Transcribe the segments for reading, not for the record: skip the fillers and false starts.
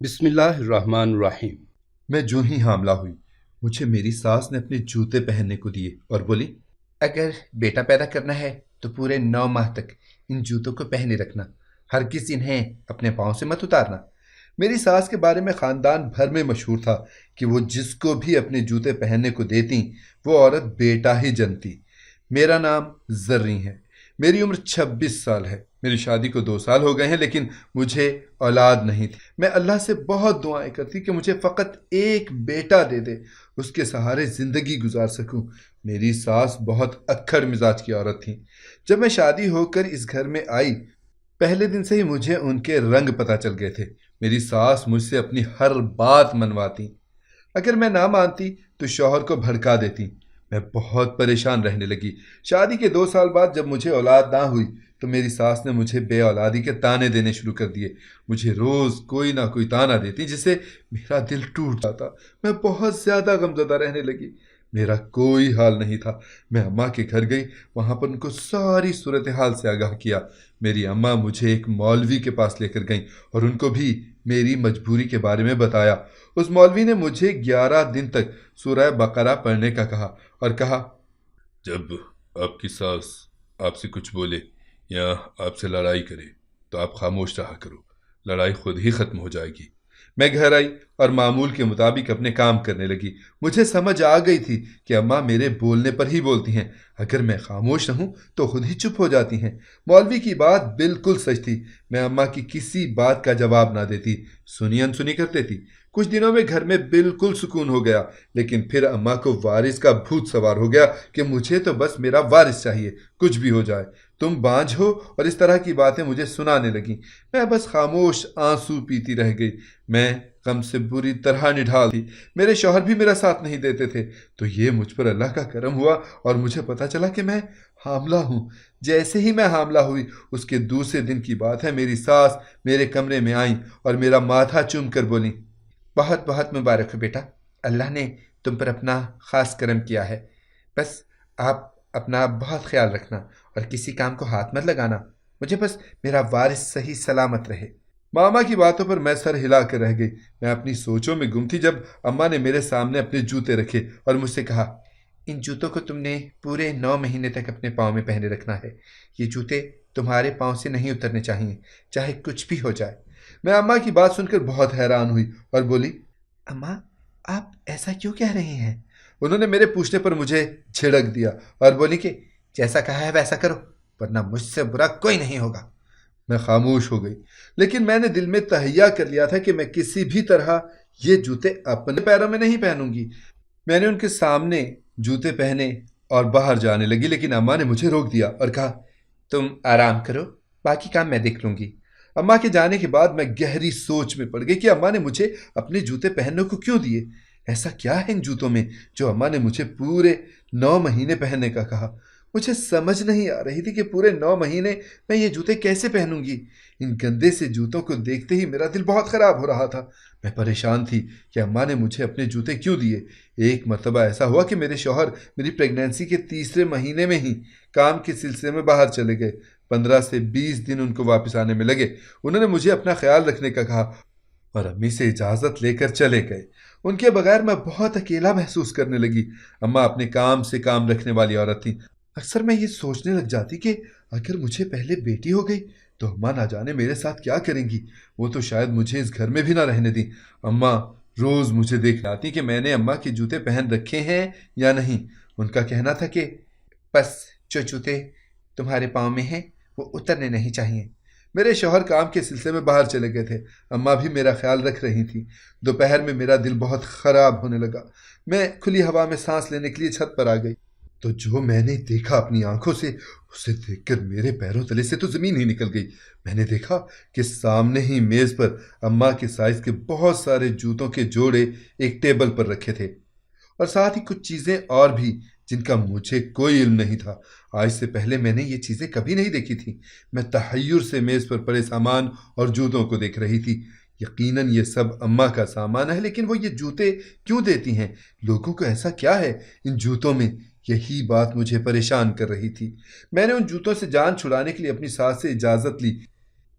بسم اللہ الرحمن الرحیم۔ میں جو ہی حاملہ ہوئی مجھے میری ساس نے اپنے جوتے پہننے کو دیے اور بولی، اگر بیٹا پیدا کرنا ہے تو پورے 9 ماہ تک ان جوتوں کو پہنے رکھنا، ہرگز انہیں اپنے پاؤں سے مت اتارنا۔ میری ساس کے بارے میں خاندان بھر میں مشہور تھا کہ وہ جس کو بھی اپنے جوتے پہننے کو دیتی وہ عورت بیٹا ہی جنتی۔ میرا نام زریں ہے، میری عمر 26 سال ہے، میری شادی کو 2 سال ہو گئے ہیں، لیکن مجھے اولاد نہیں تھی۔ میں اللہ سے بہت دعائیں کرتی کہ مجھے فقط ایک بیٹا دے دے، اس کے سہارے زندگی گزار سکوں۔ میری ساس بہت اکھڑ مزاج کی عورت تھی۔ جب میں شادی ہو کر اس گھر میں آئی، پہلے دن سے ہی مجھے ان کے رنگ پتہ چل گئے تھے۔ میری ساس مجھ سے اپنی ہر بات منواتی، اگر میں نہ مانتی تو شوہر کو بھڑکا دیتی۔ میں بہت پریشان رہنے لگی۔ شادی کے 2 سال بعد جب مجھے اولاد نہ ہوئی تو میری ساس نے مجھے بے اولادی کے طعنے دینے شروع کر دیے۔ مجھے روز کوئی نہ کوئی طعنہ دیتی جس سے میرا دل ٹوٹ جاتا۔ میں بہت زیادہ غمزدہ رہنے لگی۔ میرا کوئی حال نہیں تھا۔ میں اماں کے گھر گئی، وہاں پر ان کو ساری صورتحال سے آگاہ کیا۔ میری اماں مجھے ایک مولوی کے پاس لے کر گئیں اور ان کو بھی میری مجبوری کے بارے میں بتایا۔ اس مولوی نے مجھے 11 دن تک سورہ بقرہ پڑھنے کا کہا اور کہا، جب آپ کی ساس آپ سے کچھ بولے یا آپ سے لڑائی کرے تو آپ خاموش رہا کرو، لڑائی خود ہی ختم ہو جائے گی۔ میں گھر آئی اور معمول کے مطابق اپنے کام کرنے لگی۔ مجھے سمجھ آ گئی تھی کہ اماں میرے بولنے پر ہی بولتی ہیں، اگر میں خاموش رہوں تو خود ہی چپ ہو جاتی ہیں۔ مولوی کی بات بالکل سچ تھی۔ میں اماں کی کسی بات کا جواب نہ دیتی، سنی انسنی کر دیتی۔ کچھ دنوں میں گھر میں بالکل سکون ہو گیا، لیکن پھر اماں کو وارث کا بھوت سوار ہو گیا کہ مجھے تو بس میرا وارث چاہیے، کچھ بھی ہو جائے۔ تم بانجھ ہو، اور اس طرح کی باتیں مجھے سنانے لگیں۔ میں بس خاموش آنسو پیتی رہ گئی۔ میں غم سے بری طرح نڈھال تھی۔ میرے شوہر بھی میرا ساتھ نہیں دیتے تھے۔ تو یہ مجھ پر اللہ کا کرم ہوا اور مجھے پتا چلا کہ میں حاملہ ہوں۔ جیسے ہی میں حاملہ ہوئی، اس کے دوسرے دن کی بات ہے، میری ساس میرے کمرے میں آئیں اور میرا ماتھا چوم کر بولیں، بہت بہت مبارک ہو بیٹا، اللہ نے تم پر اپنا خاص کرم کیا ہے۔ بس آپ اپنا بہت خیال رکھنا اور کسی کام کو ہاتھ مت لگانا، مجھے بس میرا وارث صحیح سلامت رہے۔ ماما کی باتوں پر میں سر ہلا کر رہ گئی۔ میں اپنی سوچوں میں گم تھی جب اماں نے میرے سامنے اپنے جوتے رکھے اور مجھ سے کہا، ان جوتوں کو تم نے پورے 9 مہینے تک اپنے پاؤں میں پہنے رکھنا ہے۔ یہ جوتے تمہارے پاؤں سے نہیں اترنے چاہیے، چاہے کچھ بھی ہو جائے۔ میں اماں کی بات سن کر بہت حیران ہوئی اور بولی، اماں آپ ایسا کیوں کہہ رہی ہیں؟ انہوں نے میرے پوچھنے پر مجھے جھڑک دیا اور بولی کہ جیسا کہا ہے ویسا کرو، ورنہ مجھ سے برا کوئی نہیں ہوگا۔ میں خاموش ہو گئی، لیکن میں نے دل میں تہیہ کر لیا تھا کہ میں کسی بھی طرح یہ جوتے اپنے پیروں میں نہیں پہنوں گی۔ میں نے ان کے سامنے جوتے پہنے اور باہر جانے لگی، لیکن اماں نے مجھے روک دیا اور کہا، تم آرام کرو، باقی کام میں دیکھ لوں گی۔ اماں کے جانے کے بعد میں گہری سوچ میں پڑ گئی کہ اماں نے مجھے اپنے جوتے پہننے کو کیوں دیے۔ ایسا کیا ہے ان جوتوں میں جو اماں نے مجھے پورے 9 مہینے پہننے کا کہا؟ مجھے سمجھ نہیں آ رہی تھی کہ پورے 9 مہینے میں یہ جوتے کیسے پہنوں گی۔ ان گندے سے جوتوں کو دیکھتے ہی میرا دل بہت خراب ہو رہا تھا۔ میں پریشان تھی کہ اماں نے مجھے اپنے جوتے کیوں دیے۔ ایک مرتبہ ایسا ہوا کہ میرے شوہر میری پریگنینسی کے تیسرے مہینے میں ہی کام کے سلسلے میں باہر چلے گئے۔ 15 سے 20 دن ان کو واپس آنے میں لگے۔ انہوں نے مجھے اپنا خیال رکھنے کا کہا اور امی سے اجازت لے کر چلے گئے۔ ان کے بغیر میں بہت اکیلا محسوس کرنے لگی۔ اماں اپنے کام سے کام رکھنے والی عورت تھیں۔ اکثر میں یہ سوچنے لگ جاتی کہ اگر مجھے پہلے بیٹی ہو گئی تو اماں نہ جانے میرے ساتھ کیا کریں گی، وہ تو شاید مجھے اس گھر میں بھی نہ رہنے دیں۔ اماں روز مجھے دیکھنے آتی کہ میں نے اماں کے جوتے پہن رکھے ہیں یا نہیں۔ ان کا کہنا تھا کہ بس جو جوتے تمہارے پاؤں میں ہیں وہ اترنے نہیں چاہیے۔ میرے شوہر کام کے سلسلے میں باہر چلے گئے تھے۔ اماں بھی میرا خیال رکھ رہی تھیں۔ دوپہر میں میرا دل بہت خراب ہونے لگا۔ میں کھلی ہوا میں سانس لینے کے لیے چھت پر آ گئی تو جو میں نے دیکھا اپنی آنکھوں سے، اسے دیکھ کر میرے پیروں تلے سے تو زمین ہی نکل گئی۔ میں نے دیکھا کہ سامنے ہی میز پر اماں کے سائز کے بہت سارے جوتوں کے جوڑے ایک ٹیبل پر رکھے تھے، اور ساتھ ہی کچھ چیزیں اور بھی جن کا مجھے کوئی علم نہیں تھا۔ آج سے پہلے میں نے یہ چیزیں کبھی نہیں دیکھی تھیں۔ میں تحیر سے میز پر پڑے سامان اور جوتوں کو دیکھ رہی تھی۔ یقیناً یہ سب اماں کا سامان ہے، لیکن وہ یہ جوتے کیوں دیتی ہیں؟ لوگوں کو ایسا کیا ہے ان جوتوں میں؟ یہی بات مجھے پریشان کر رہی تھی۔ میں نے ان جوتوں سے جان چھڑانے کے لیے اپنی ساس سے اجازت لی۔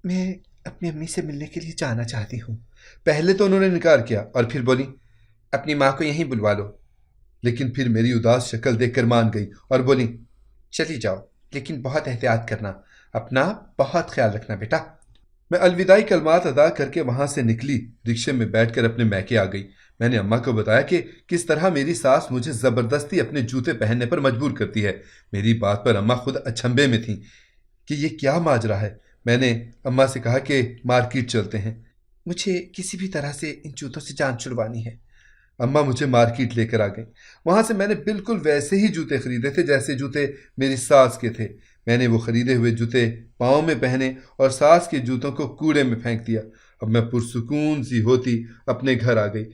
میں اپنی امی سے ملنے کے لیے جانا چاہتی ہوں، پہلے تو انہوں نے انکار کیا اور پھر بولی اپنی ماں کو یہیں بلوا لو، لیکن پھر میری اداس شکل دیکھ کر مان گئی اور بولی چلی جاؤ، لیکن بہت احتیاط کرنا، اپنا بہت خیال رکھنا بیٹا۔ میں الوداعی کلمات ادا کر کے وہاں سے نکلی، رکشے میں بیٹھ کر اپنے میکے آ گئی۔ میں نے اماں کو بتایا کہ کس طرح میری ساس مجھے زبردستی اپنے جوتے پہننے پر مجبور کرتی ہے۔ میری بات پر اماں خود اچنبے میں تھیں کہ یہ کیا ماجرا ہے۔ میں نے اماں سے کہا کہ مارکیٹ چلتے ہیں، مجھے کسی بھی طرح سے ان جوتوں سے جان چھڑوانی ہے۔ اماں مجھے مارکیٹ لے کر آ گئیں۔ وہاں سے میں نے بالکل ویسے ہی جوتے خریدے تھے جیسے جوتے میری ساس کے تھے۔ میں نے وہ خریدے ہوئے جوتے پاؤں میں پہنے اور ساس کے جوتوں کو کوڑے میں پھینک دیا۔ اب میں پرسکون سی ہوتی اپنے گھر آ گئی۔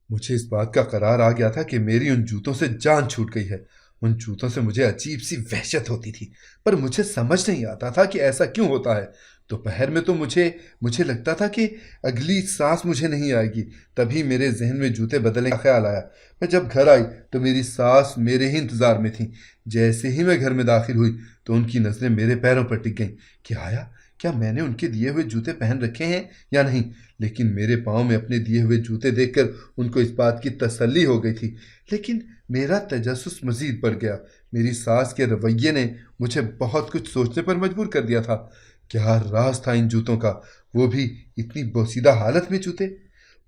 مجھے اس بات کا قرار آ گیا تھا کہ میری ان جوتوں سے جان چھوٹ گئی ہے۔ ان جوتوں سے مجھے عجیب سی وحشت ہوتی تھی، پر مجھے سمجھ نہیں آتا تھا کہ ایسا کیوں ہوتا ہے۔ دوپہر میں تو مجھے لگتا تھا کہ اگلی سانس مجھے نہیں آئے گی، تبھی میرے ذہن میں جوتے بدلنے کا خیال آیا۔ میں جب گھر آئی تو میری ساس میرے ہی انتظار میں تھیں۔ جیسے ہی میں گھر میں داخل ہوئی تو ان کی نظریں میرے پیروں پر ٹک گئیں کہ آیا کیا میں نے ان کے دیے ہوئے جوتے پہن رکھے ہیں یا نہیں، لیکن میرے پاؤں میں اپنے دیے ہوئے جوتے دیکھ کر ان کو اس بات کی تسلی ہو گئی تھی۔ لیکن میرا تجسس مزید بڑھ گیا۔ میری ساس کے رویے نے مجھے بہت کچھ سوچنے پر مجبور کر دیا تھا۔ کیا راز تھا ان جوتوں کا، وہ بھی اتنی بوسیدہ حالت میں جوتے؟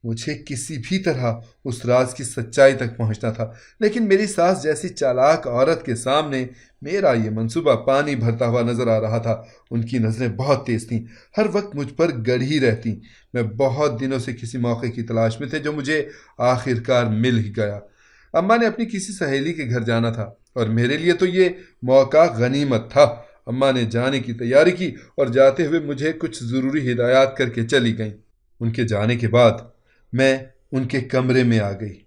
مجھے کسی بھی طرح اس راز کی سچائی تک پہنچنا تھا، لیکن میری ساس جیسی چالاک عورت کے سامنے میرا یہ منصوبہ پانی بھرتا ہوا نظر آ رہا تھا۔ ان کی نظریں بہت تیز تھیں، ہر وقت مجھ پر گڑھی رہتی۔ میں بہت دنوں سے کسی موقع کی تلاش میں تھے جو مجھے آخر کار مل ہی گیا۔ اماں نے اپنی کسی سہیلی کے گھر جانا تھا اور میرے لیے تو یہ موقع غنیمت تھا۔ اماں نے جانے کی تیاری کی اور جاتے ہوئے مجھے کچھ ضروری ہدایات کر کے چلی گئیں۔ ان کے جانے کے بعد میں ان کے کمرے میں آ گئی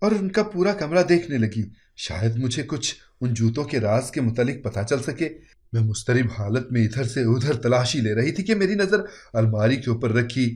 اور ان کا پورا کمرہ دیکھنے لگی۔ شاید مجھے کچھ ان جوتوں کے راز کے متعلق پتہ چل سکے۔ میں مضطرب حالت میں ادھر سے ادھر تلاشی لے رہی تھی کہ میری نظر الماری کے اوپر رکھی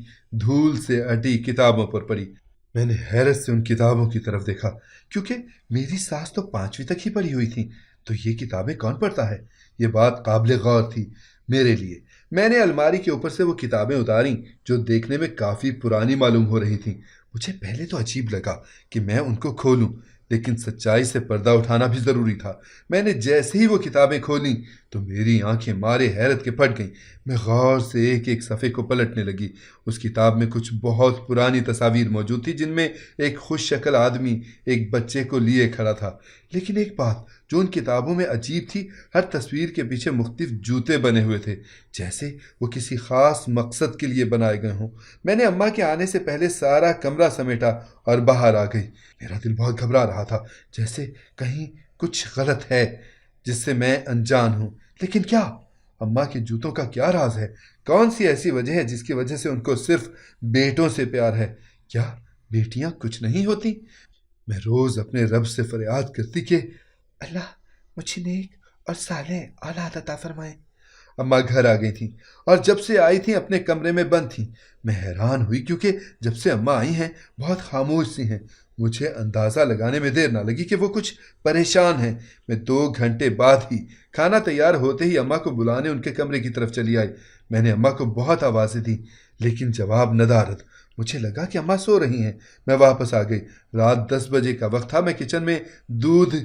دھول سے اٹی کتابوں پر پڑی۔ میں نے حیرت سے ان کتابوں کی طرف دیکھا، کیونکہ میری ساس تو 5ویں تک ہی پڑھی ہوئی تھی، تو یہ کتابیں کون پڑھتا ہے؟ یہ بات قابل غور تھی میرے لیے۔ میں نے الماری کے اوپر سے وہ کتابیں اتاریں جو دیکھنے میں کافی پرانی معلوم ہو رہی تھیں۔ مجھے پہلے تو عجیب لگا کہ میں ان کو کھولوں، لیکن سچائی سے پردہ اٹھانا بھی ضروری تھا۔ میں نے جیسے ہی وہ کتابیں کھولیں تو میری آنکھیں مارے حیرت کے پھٹ گئیں۔ میں غور سے ایک ایک صفحے کو پلٹنے لگی۔ اس کتاب میں کچھ بہت پرانی تصاویر موجود تھی، جن میں ایک خوش شکل آدمی ایک بچے کو لیے کھڑا تھا۔ لیکن ایک بات جو ان کتابوں میں عجیب تھی، ہر تصویر کے پیچھے مختلف جوتے بنے ہوئے تھے، جیسے وہ کسی خاص مقصد کے لیے بنائے گئے ہوں۔ میں نے اماں کے آنے سے پہلے سارا کمرہ سمیٹا اور باہر آ گئی۔ میرا دل بہت گھبرا رہا تھا، جیسے کہیں کچھ غلط ہے جس سے میں انجان ہوں۔ لیکن کیا؟ اماں کے جوتوں کا کیا راز ہے؟ کون سی ایسی وجہ ہے جس کی وجہ سے ان کو صرف بیٹوں سے پیار ہے؟ کیا بیٹیاں کچھ نہیں ہوتی؟ میں روز اپنے رب سے فریاد کرتی کہ اللہ مجھے نیک اور صالح اولاد عطا فرمائے۔ اماں گھر آ گئی تھیں اور جب سے آئی تھیں اپنے کمرے میں بند تھیں۔ میں حیران ہوئی کیونکہ جب سے اماں آئی ہیں بہت خاموش سی ہیں۔ مجھے اندازہ لگانے میں دیر نہ لگی کہ وہ کچھ پریشان ہیں۔ میں 2 گھنٹے بعد ہی کھانا تیار ہوتے ہی اماں کو بلانے ان کے کمرے کی طرف چلی آئی۔ میں نے اماں کو بہت آوازیں دیں لیکن جواب ندارد۔ مجھے لگا کہ اماں سو رہی ہیں۔ میں واپس آ گئی۔ رات 10 بجے کا وقت تھا۔ میں کچن میں دودھ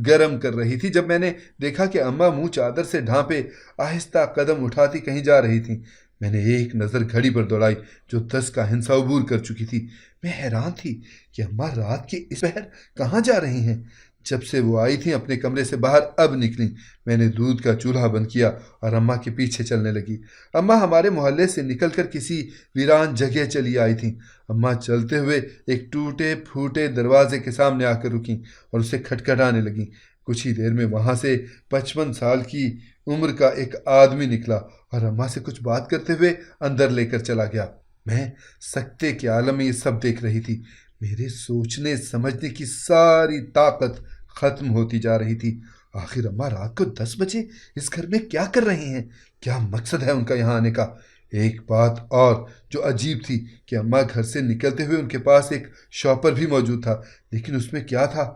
گرم کر رہی تھی جب میں نے دیکھا کہ اماں منہ چادر سے ڈھانپے آہستہ قدم اٹھاتی کہیں جا رہی تھیں۔ میں نے ایک نظر گھڑی پر دوڑائی جو 10 کا ہندسہ عبور کر چکی تھی۔ میں حیران تھی کہ اماں رات کے اس پہر کہاں جا رہی ہیں۔ جب سے وہ آئی تھیں اپنے کمرے سے باہر اب نکلیں۔ میں نے دودھ کا چولہا بند کیا اور اماں کے پیچھے چلنے لگی۔ اماں ہمارے محلے سے نکل کر کسی ویران جگہ چلی آئی تھیں۔ اماں چلتے ہوئے ایک ٹوٹے پھوٹے دروازے کے سامنے آ کر رکیں اور اسے کھٹکھٹانے لگیں۔ کچھ ہی دیر میں وہاں سے 55 سال کی عمر کا ایک آدمی نکلا اور اماں سے کچھ بات کرتے ہوئے اندر لے کر چلا گیا۔ میں سکتے کے عالم میں یہ سب دیکھ رہی تھی۔ میرے سوچنے سمجھنے کی ساری طاقت ختم ہوتی جا رہی تھی۔ آخر اماں رات کو 10 بجے اس گھر میں کیا کر رہی ہیں؟ کیا مقصد ہے ان کا یہاں آنے کا؟ ایک بات اور جو عجیب تھی کہ اماں گھر سے نکلتے ہوئے ان کے پاس ایک شاپر بھی موجود تھا، لیکن اس میں کیا تھا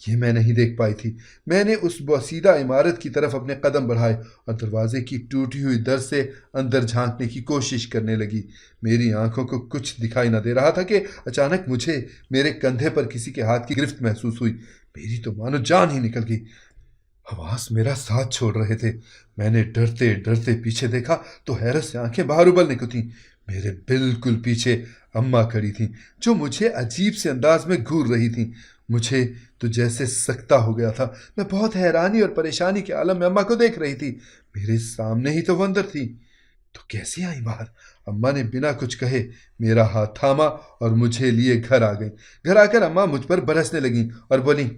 یہ میں نہیں دیکھ پائی تھی۔ میں نے اس بوسیدہ عمارت کی طرف اپنے قدم بڑھائے اور دروازے کی ٹوٹی ہوئی در سے اندر جھانکنے کی کوشش کرنے لگی۔ میری آنکھوں کو کچھ دکھائی نہ دے رہا تھا کہ اچانک مجھے میرے کندھے پر کسی کے ہاتھ کی گرفت محسوس ہوئی۔ میری تو مانو جان ہی نکل گئی۔ حواس میرا ساتھ چھوڑ رہے تھے۔ میں نے ڈرتے ڈرتے پیچھے دیکھا تو حیرت سے آنکھیں باہر ابلنے کو تھیں۔ میرے بالکل پیچھے اماں کھڑی تھیں، جو مجھے عجیب سے انداز میں گھور رہی تھیں۔ مجھے تو جیسے سکتہ ہو گیا تھا۔ میں بہت حیرانی اور پریشانی کے عالم میں اماں کو دیکھ رہی تھی۔ میرے سامنے ہی تو وہ اندر تھی، تو کیسے آئی باہر؟ اماں نے بنا کچھ کہے میرا ہاتھ تھاما اور مجھے لیے گھر آ گئیں۔ گھر آ کر اماں مجھ پر برسنے لگیں اور بولیں،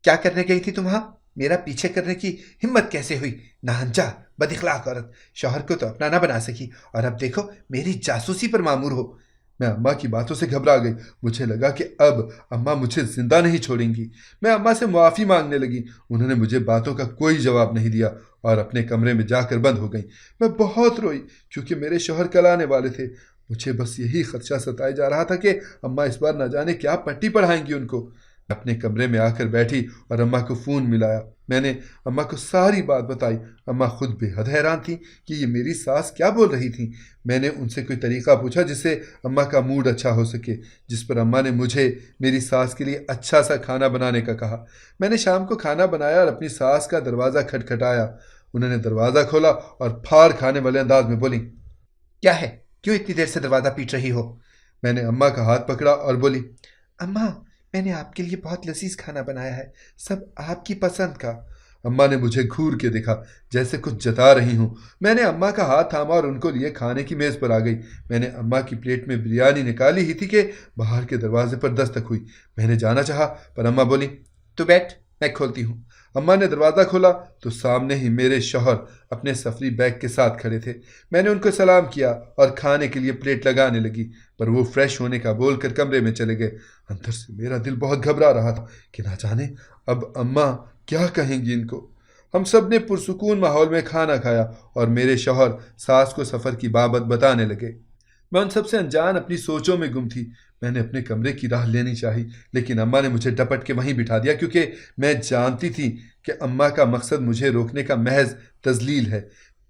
کیا کرنے گئی تھی تم وہاں؟ میرا پیچھے کرنے کی ہمت کیسے ہوئی؟ ناہنجا بد اخلاق عورت، شوہر کو تو اپنا نہ بنا سکی اور اب دیکھو میری جاسوسی پر مامور ہو۔ میں اماں کی باتوں سے گھبرا گئی۔ مجھے لگا کہ اب اماں مجھے زندہ نہیں چھوڑیں گی۔ میں اماں سے معافی مانگنے لگی۔ انہوں نے مجھے باتوں کا کوئی جواب نہیں دیا اور اپنے کمرے میں جا کر بند ہو گئیں۔ میں بہت روئی کیونکہ میرے شوہر کل آنے والے تھے۔ مجھے بس یہی خدشہ ستائے جا رہا تھا کہ اماں اس بار نہ جانے کیا پٹی پڑھائیں گی ان کو۔ اپنے کمرے میں آ کر بیٹھی اور اماں کو فون ملایا۔ میں نے اماں کو ساری بات بتائی۔ اماں خود بے حد حیران تھیں کہ یہ میری ساس کیا بول رہی تھیں۔ میں نے ان سے کوئی طریقہ پوچھا جس سے اماں کا موڈ اچھا ہو سکے، جس پر اماں نے مجھے میری ساس کے لیے اچھا سا کھانا بنانے کا کہا۔ میں نے شام کو کھانا بنایا اور اپنی ساس کا دروازہ کھٹکھٹایا۔ انہوں نے دروازہ کھولا اور پھاڑ کھانے والے انداز میں بولی، کیا ہے؟ کیوں اتنی دیر سے دروازہ پیٹ رہی ہو؟ میں نے اماں کا ہاتھ پکڑا اور بولی، اماں میں نے آپ کے لیے بہت لذیذ کھانا بنایا ہے، سب آپ کی پسند کا۔ اماں نے مجھے گھور کے دیکھا جیسے کچھ جتا رہی ہوں۔ میں نے اماں کا ہاتھ تھاما اور ان کو لیے کھانے کی میز پر آ گئی۔ میں نے اماں کی پلیٹ میں بریانی نکالی ہی تھی کہ باہر کے دروازے پر دستک ہوئی۔ میں نے جانا چاہا پر اماں بولی، تو بیٹھ میں کھولتی ہوں۔ اماں نے دروازہ کھولا تو سامنے ہی میرے شوہر اپنے سفری بیگ کے ساتھ کھڑے تھے۔ میں نے ان کو سلام کیا اور کھانے کے لیے پلیٹ لگانے لگی، پر وہ فریش ہونے کا بول کر کمرے میں چلے گئے۔ اندر سے میرا دل بہت گھبرا رہا تھا کہ نہ جانے اب اماں کیا کہیں گی ان کو۔ ہم سب نے پرسکون ماحول میں کھانا کھایا اور میرے شوہر ساس کو سفر کی بابت بتانے لگے۔ میں ان سب سے انجان اپنی سوچوں میں گم تھی۔ میں نے اپنے کمرے کی راہ لینی چاہی، لیکن اماں نے مجھے ڈپٹ کے وہیں بٹھا دیا کیونکہ میں جانتی تھی کہ اماں کا مقصد مجھے روکنے کا محض تذلیل ہے۔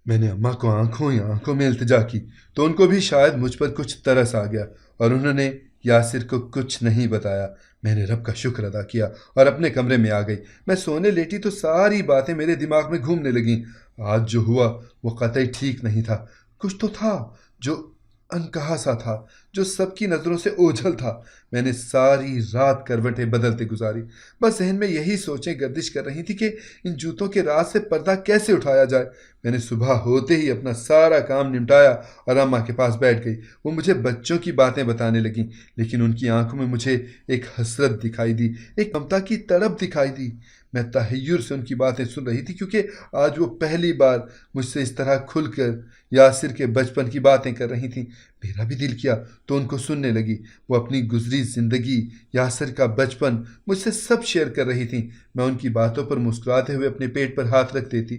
میں نے اماں کو آنکھوں ہی آنکھوں میں التجا کی تو ان کو بھی شاید مجھ پر کچھ ترس آ گیا اور انہوں نے یاسر کو کچھ نہیں بتایا۔ میں نے رب کا شکر ادا کیا اور اپنے کمرے میں آ گئی۔ میں سونے لیٹی تو ساری باتیں میرے دماغ میں گھومنے لگیں۔ آج جو ہوا وہ قطعی ٹھیک نہیں تھا۔ کچھ تو تھا جو انکہا سا تھا، جو سب کی نظروں سے اوجھل تھا۔ میں نے ساری رات کروٹیں بدلتے گزاری۔ بس ذہن میں یہی سوچیں گردش کر رہی تھی کہ ان جوتوں کے راز سے پردہ کیسے اٹھایا جائے۔ میں نے صبح ہوتے ہی اپنا سارا کام نمٹایا اور اماں کے پاس بیٹھ گئی۔ وہ مجھے بچوں کی باتیں بتانے لگیں، لیکن ان کی آنکھوں میں مجھے ایک حسرت دکھائی دی، ایک ممتا کی تڑپ دکھائی دی۔ میں تحیر سے ان کی باتیں سن رہی تھی کیونکہ آج وہ پہلی بار مجھ سے اس طرح کھل کر یاسر کے بچپن کی باتیں کر رہی تھیں۔ میرا بھی دل کیا تو ان کو سننے لگی۔ وہ اپنی گزری زندگی، یاسر کا بچپن مجھ سے سب شیئر کر رہی تھیں۔ میں ان کی باتوں پر مسکراتے ہوئے اپنے پیٹ پر ہاتھ رکھ دیتی۔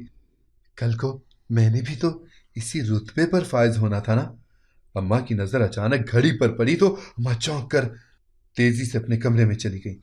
کل کو میں نے بھی تو اسی رتبے پر فائز ہونا تھا نا۔ اماں کی نظر اچانک گھڑی پر پڑی تو اماں چونک کر تیزی سے اپنے کمرے میں چلی گئیں۔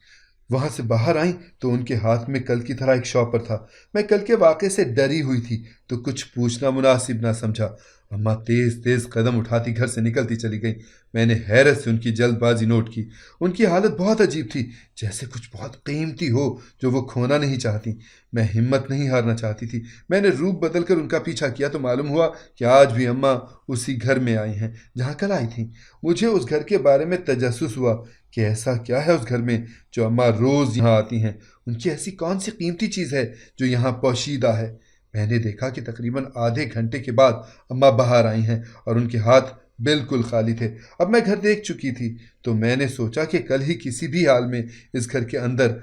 وہاں سے باہر آئیں تو ان کے ہاتھ میں کل کی طرح ایک شاپر تھا۔ میں کل کے واقعے سے ڈری ہوئی تھی تو کچھ پوچھنا مناسب نہ سمجھا۔ اماں تیز تیز قدم اٹھاتی گھر سے نکلتی چلی گئیں۔ میں نے حیرت سے ان کی جلد بازی نوٹ کی۔ ان کی حالت بہت عجیب تھی، جیسے کچھ بہت قیمتی ہو جو وہ کھونا نہیں چاہتی۔ میں ہمت نہیں ہارنا چاہتی تھی۔ میں نے روپ بدل کر ان کا پیچھا کیا تو معلوم ہوا کہ آج بھی اماں اسی گھر میں آئی ہیں جہاں کل آئی تھیں۔ مجھے اس گھر کے بارے میں تجسس ہوا کہ ایسا کیا ہے اس گھر میں جو اماں روز یہاں آتی ہیں۔ ان کی ایسی کون سی قیمتی چیز ہے جو یہاں پوشیدہ ہے؟ میں نے دیکھا کہ تقریباً آدھے گھنٹے کے بعد اماں باہر آئی ہیں اور ان کے ہاتھ بالکل خالی تھے۔ اب میں گھر دیکھ چکی تھی تو میں نے سوچا کہ کل ہی کسی بھی حال میں اس گھر کے اندر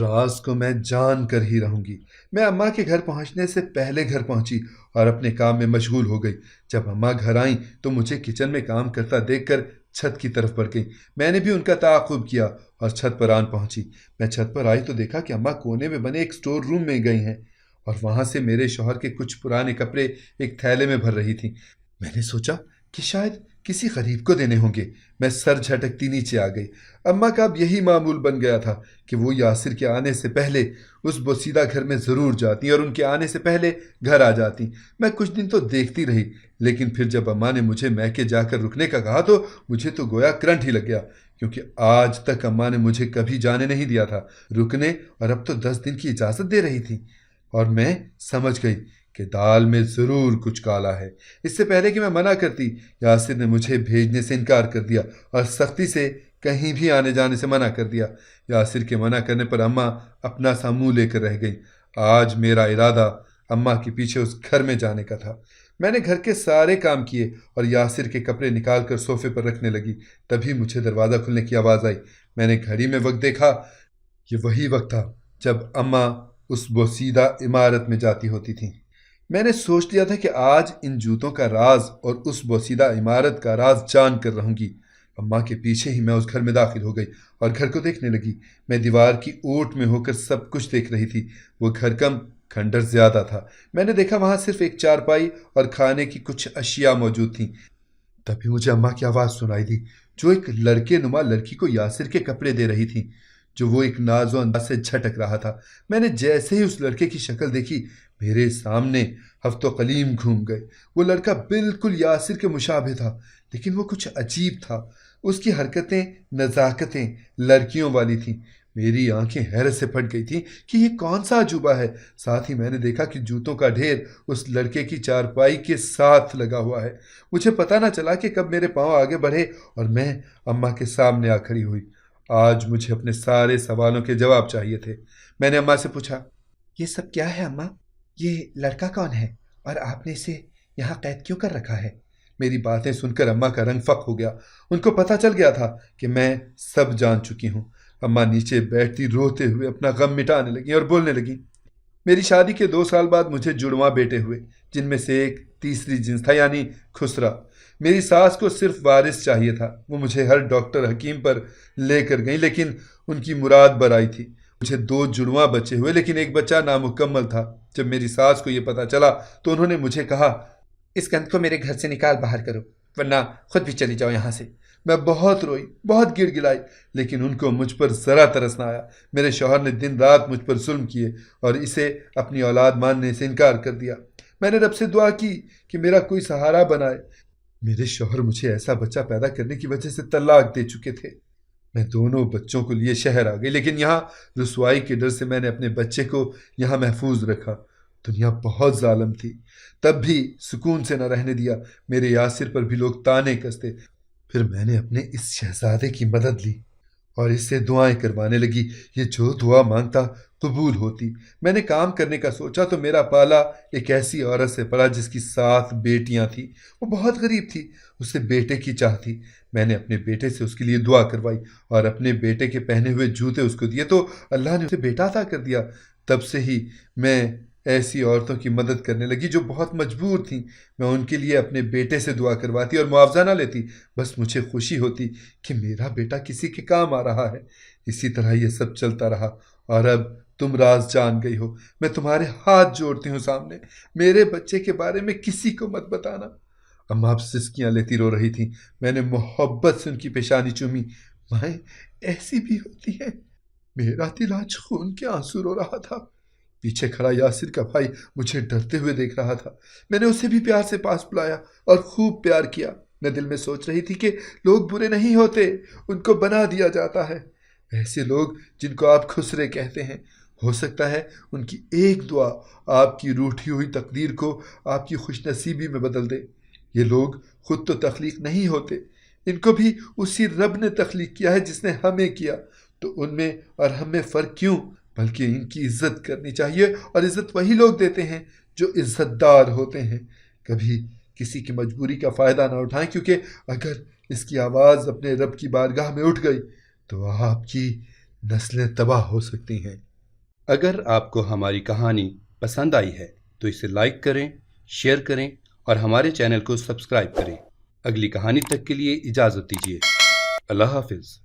راز کو میں جان کر ہی رہوں گی۔ میں اماں کے گھر پہنچنے سے پہلے گھر پہنچی اور اپنے کام میں مشغول ہو گئی۔ جب اماں گھر آئیں تو مجھے کچن میں کام کرتا دیکھ کر چھت کی طرف بڑھ گئی۔ میں نے بھی ان کا تعاقب کیا اور چھت پر آن پہنچی۔ میں چھت پر آئی تو دیکھا کہ اماں کونے میں بنے ایک سٹور روم میں گئی ہیں اور وہاں سے میرے شوہر کے کچھ پرانے کپڑے ایک تھیلے میں بھر رہی تھیں۔ میں نے سوچا کہ شاید کسی غریب کو دینے ہوں گے۔ میں سر جھٹکتی نیچے آ گئی۔ اماں کا اب یہی معمول بن گیا تھا کہ وہ یاسر کے آنے سے پہلے اس بوسیدہ گھر میں ضرور جاتی اور ان کے آنے سے پہلے گھر آ جاتی۔ میں کچھ دن تو دیکھتی رہی، لیکن پھر جب اماں نے مجھے میکے جا کر رکنے کا کہا تو مجھے تو گویا کرنٹ ہی لگ گیا، کیونکہ آج تک اماں نے مجھے کبھی جانے نہیں دیا تھا رکنے، اور اب تو 10 دن کی اجازت دے رہی تھی۔ اور میں سمجھ گئی کہ دال میں ضرور کچھ کالا ہے۔ اس سے پہلے کہ میں منع کرتی، یاسر نے مجھے بھیجنے سے انکار کر دیا اور سختی سے کہیں بھی آنے جانے سے منع کر دیا۔ یاسر کے منع کرنے پر اماں اپنا سا منہ لے کر رہ گئی۔ آج میرا ارادہ اماں کے پیچھے اس گھر میں جانے کا تھا۔ میں نے گھر کے سارے کام کیے اور یاسر کے کپڑے نکال کر صوفے پر رکھنے لگی، تبھی مجھے دروازہ کھلنے کی آواز آئی۔ میں نے گھڑی میں وقت دیکھا، یہ وہی وقت تھا جب اماں اس بوسیدہ عمارت میں جاتی ہوتی تھیں۔ میں نے سوچ لیا تھا کہ آج ان جوتوں کا راز اور اس بوسیدہ عمارت کا راز جان کر رہوں گی۔ اماں کے پیچھے ہی میں اس گھر میں داخل ہو گئی اور گھر کو دیکھنے لگی۔ میں دیوار کی اوٹ میں ہو کر سب کچھ دیکھ رہی تھی۔ وہ گھر کم کھنڈر زیادہ تھا۔ میں نے دیکھا وہاں صرف ایک چارپائی اور کھانے کی کچھ اشیاء موجود تھیں۔ تبھی مجھے اماں کی آواز سنائی دی، جو ایک لڑکے نما لڑکی کو یاسر کے کپڑے دے رہی تھی، جو وہ ایک ناز و انداز سے جھٹک رہا تھا۔ میں نے جیسے ہی اس لڑکے کی شکل دیکھی، میرے سامنے ہفت و قلیم گھوم گئے۔ وہ لڑکا بالکل یاسر کے مشابہ تھا، لیکن وہ کچھ عجیب تھا۔ اس کی حرکتیں، نزاکتیں لڑکیوں والی تھیں۔ میری آنکھیں حیرت سے پھٹ گئی تھیں کہ یہ کون سا عجوبہ ہے۔ ساتھ ہی میں نے دیکھا کہ جوتوں کا ڈھیر اس لڑکے کی چارپائی کے ساتھ لگا ہوا ہے۔ مجھے پتہ نہ چلا کہ کب میرے پاؤں آگے بڑھے اور میں اماں کے سامنے آ کھڑی ہوئی۔ آج مجھے اپنے سارے سوالوں کے جواب چاہیے تھے۔ میں نے اماں سے پوچھا، یہ سب کیا ہے اماں؟ یہ لڑکا کون ہے اور آپ نے اسے یہاں قید کیوں کر رکھا ہے؟ میری باتیں سن کر اماں کا رنگ فق ہو گیا۔ ان کو پتہ چل گیا تھا کہ میں سب جان چکی ہوں۔ اماں نیچے بیٹھتی روتے ہوئے اپنا غم مٹانے لگیں اور بولنے لگیں، میری شادی کے 2 سال بعد مجھے جڑواں بیٹے ہوئے، جن میں سے ایک تیسری جنس تھا، یعنی خسرا۔ میری ساس کو صرف وارث چاہیے تھا۔ وہ مجھے ہر ڈاکٹر حکیم پر لے کر گئیں، لیکن ان کی مراد بر آئی تھی۔ مجھے 2 جڑواں بچے ہوئے، لیکن ایک بچہ نامکمل تھا۔ جب میری ساس کو یہ پتہ چلا تو انہوں نے مجھے کہا، اس گند کو میرے گھر سے نکال باہر کرو، ورنہ خود بھی چلی جاؤ یہاں سے۔ میں بہت روئی، بہت گڑ گڑائی، لیکن ان کو مجھ پر ذرا ترس نہ آیا۔ میرے شوہر نے دن رات مجھ پر ظلم کیے اور اسے اپنی اولاد ماننے سے انکار کر دیا۔ میں نے رب سے دعا کی کہ میرا کوئی سہارا بنائے۔ میرے شوہر مجھے ایسا بچہ پیدا کرنے کی وجہ سے طلاق دے چکے تھے۔ میں دونوں بچوں کو لیے شہر آ گئی، لیکن یہاں رسوائی کے ڈر سے میں نے اپنے بچے کو یہاں محفوظ رکھا۔ دنیا بہت ظالم تھی، تب بھی سکون سے نہ رہنے دیا۔ میرے یاسر پر بھی لوگ تانے کستے۔ پھر میں نے اپنے اس شہزادے کی مدد لی اور اس سے دعائیں کروانے لگی، یہ جو دعا مانگتا قبول ہوتی۔ میں نے کام کرنے کا سوچا تو میرا پالا ایک ایسی عورت سے پڑا جس کی 7 بیٹیاں تھیں۔ وہ بہت غریب تھی، اسے بیٹے کی چاہ تھی۔ میں نے اپنے بیٹے سے اس کے لیے دعا کروائی اور اپنے بیٹے کے پہنے ہوئے جوتے اس کو دیے تو اللہ نے اسے بیٹا عطا کر دیا۔ تب سے ہی میں ایسی عورتوں کی مدد کرنے لگی جو بہت مجبور تھیں۔ میں ان کے لیے اپنے بیٹے سے دعا کرواتی اور معاوضہ نہ لیتی، بس مجھے خوشی ہوتی کہ میرا بیٹا کسی کے کام آ رہا ہے۔ اسی طرح یہ سب چلتا رہا اور اب تم راز جان گئی ہو۔ میں تمہارے ہاتھ جوڑتی ہوں سامنے، میرے بچے کے بارے میں کسی کو مت بتانا۔ اماں اب سسکیاں لیتی رو رہی تھیں۔ میں نے محبت سے ان کی پیشانی چومی۔ مائیں ایسی بھی ہوتی ہیں؟ میرا دل آج خون کے آنسو رو رہا تھا۔ پیچھے کھڑا یاسر کا بھائی مجھے ڈرتے ہوئے دیکھ رہا تھا۔ میں نے اسے بھی پیار سے پاس بلایا اور خوب پیار کیا۔ میں دل میں سوچ رہی تھی کہ لوگ برے نہیں ہوتے، ان کو بنا دیا جاتا ہے۔ ایسے لوگ جن کو آپ خسرے کہتے ہیں، ہو سکتا ہے ان کی ایک دعا آپ کی روٹھی ہوئی تقدیر کو آپ کی خوش نصیبی میں بدل دے۔ یہ لوگ خود تو تخلیق نہیں ہوتے، ان کو بھی اسی رب نے تخلیق کیا ہے جس نے ہمیں کیا۔ تو ان میں اور ہم میں فرق کیوں؟ بلکہ ان کی عزت کرنی چاہیے، اور عزت وہی لوگ دیتے ہیں جو عزت دار ہوتے ہیں۔ کبھی کسی کی مجبوری کا فائدہ نہ اٹھائیں، کیونکہ اگر اس کی آواز اپنے رب کی بارگاہ میں اٹھ گئی تو آپ کی نسلیں تباہ ہو سکتی ہیں۔ اگر آپ کو ہماری کہانی پسند آئی ہے تو اسے لائک کریں، شیئر کریں اور ہمارے چینل کو سبسکرائب کریں۔ اگلی کہانی تک کے لیے اجازت دیجیے۔ اللہ حافظ۔